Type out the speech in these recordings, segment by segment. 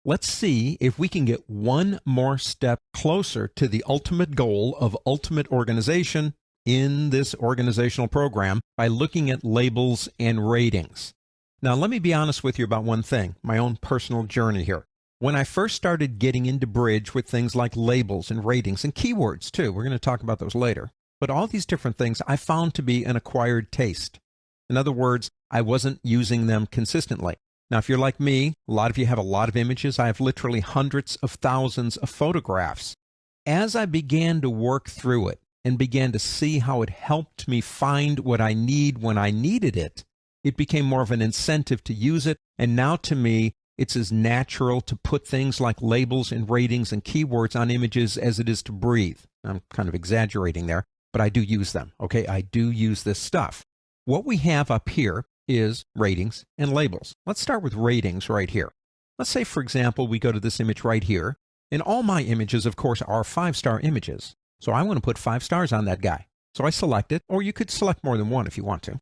Let's see if we can get one more step closer to the ultimate goal of ultimate organization in this organizational program by looking at labels and ratings. Now, let me be honest with you about one thing, my own personal journey here. When I first started getting into Bridge with things like labels and ratings and keywords too, we're going to talk about those later, but all these different things I found to be an acquired taste. In other words, I wasn't using them consistently. Now, if you're like me, a lot of you have a lot of images. I have literally hundreds of thousands of photographs. As I began to work through it and began to see how it helped me find what I need when I needed it, it became more of an incentive to use it. And now to me, it's as natural to put things like labels and ratings and keywords on images as it is to breathe. I'm kind of exaggerating there, but I do use them. Okay, I do use this stuff. What we have up here is ratings and labels. Let's start with ratings right here. Let's say, for example, we go to this image right here, and all my images, of course, are 5-star images. So I want to put 5 stars on that guy. So I select it, or you could select more than one if you want to.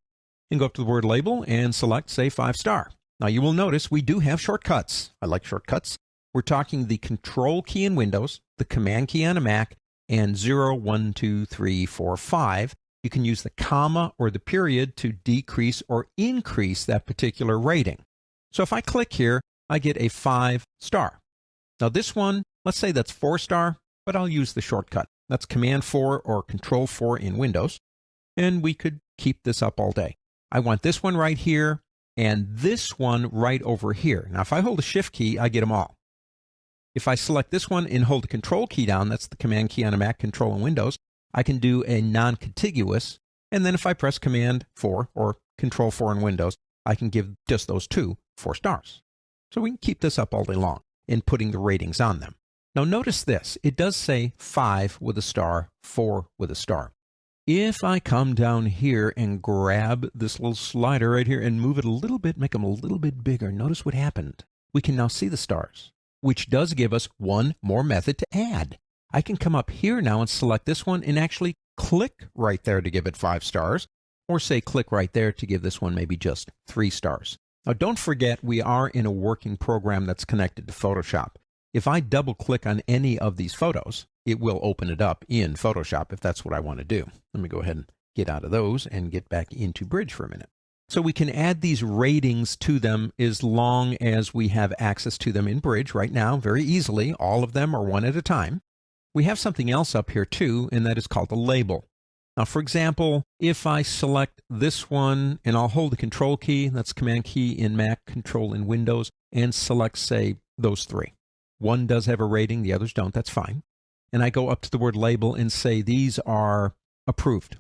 And go up to the word label and select, say, 5-star. Now you will notice we do have shortcuts. I like shortcuts. We're talking the Control key in Windows, the Command key on a Mac, and 0, 1, 2, 3, 4, 5. You can use the comma or the period to decrease or increase that particular rating. So if I click here, I get a 5-star. Now this one, let's say that's 4-star, but I'll use the shortcut. That's Command 4 or Control 4 in Windows. And we could keep this up all day. I want this one right here and this one right over here. Now if I hold the Shift key, I get them all. If I select this one and hold the Control key down, that's the Command key on a Mac, Control in Windows, I can do a non-contiguous, and then if I press Command 4 or Control 4 in Windows, I can give just those two 4 stars. So we can keep this up all day long in putting the ratings on them. Now notice this, it does say 5 with a star, 4 with a star. If I come down here and grab this little slider right here and move it a little bit, make them a little bit bigger, notice what happened. We can now see the stars, which does give us one more method to add. I can come up here now and select this one and actually click right there to give it 5 stars, or say click right there to give this one maybe just 3 stars. Now don't forget we are in a working program that's connected to Photoshop. If I double click on any of these photos, it will open it up in Photoshop if that's what I want to do. Let me go ahead and get out of those and get back into Bridge for a minute. So we can add these ratings to them as long as we have access to them in Bridge right now very easily. All of them are one at a time. We have something else up here too, and that is called a label. Now, for example, if I select this one and I'll hold the Control key, that's Command key in Mac, Control in Windows, and select, say, those 3. One does have a rating, the others don't, that's fine. And I go up to the word label and say these are approved,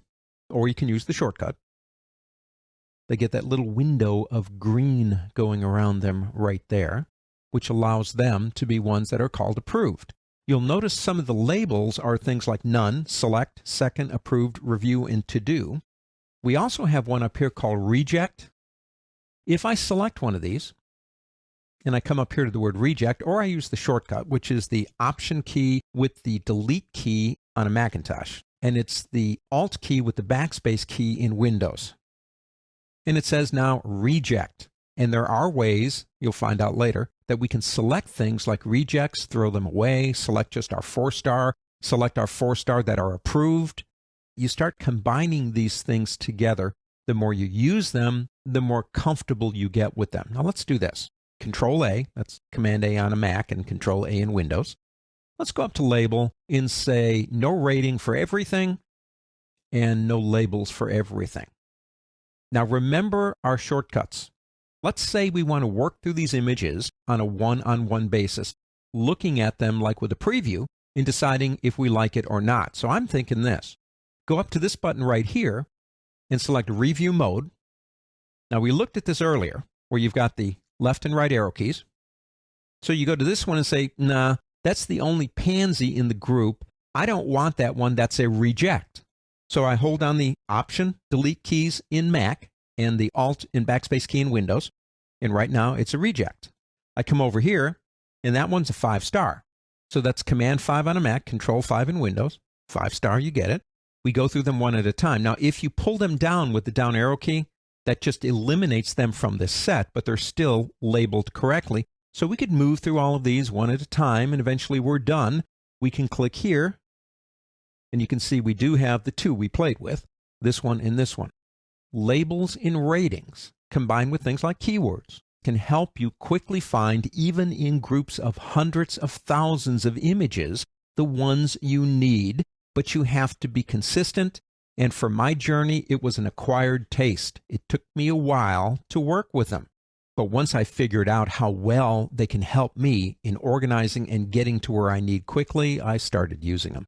or you can use the shortcut. They get that little window of green going around them right there, which allows them to be ones that are called approved. You'll notice some of the labels are things like none, select, second, approved, review, and to do. We also have one up here called reject. If I select one of these, and I come up here to the word reject, or I use the shortcut, which is the Option key with the Delete key on a Macintosh, and it's the Alt key with the backspace key in Windows. And it says now reject. And there are ways, you'll find out later, that we can select things like rejects, throw them away, select just our 4-star, select our 4-star that are approved. You start combining these things together. The more you use them, the more comfortable you get with them. Now let's do this. Control A, that's Command A on a Mac and Control A in Windows. Let's go up to label and say no rating for everything and no labels for everything. Now remember our shortcuts. Let's say we want to work through these images on a one-on-one basis, looking at them like with a preview and deciding if we like it or not. So I'm thinking this. Go up to this button right here and select Review Mode. Now we looked at this earlier where you've got the left and right arrow keys. So you go to this one and say, nah, that's the only pansy in the group. I don't want that one. That's a reject. So I hold down the Option, Delete keys in Mac and the Alt and backspace key in Windows. And right now it's a reject. I come over here and that one's a 5-star. So that's Command 5 on a Mac, Control 5 in Windows. 5-star, you get it. We go through them one at a time. Now, if you pull them down with the down arrow key, that just eliminates them from this set, but they're still labeled correctly. So we could move through all of these one at a time, and eventually we're done. We can click here, and you can see we do have the two we played with, this one and this one. Labels in ratings, combined with things like keywords, can help you quickly find, even in groups of hundreds of thousands of images, the ones you need, but you have to be consistent. And for my journey, it was an acquired taste. It took me a while to work with them. But once I figured out how well they can help me in organizing and getting to where I need quickly, I started using them.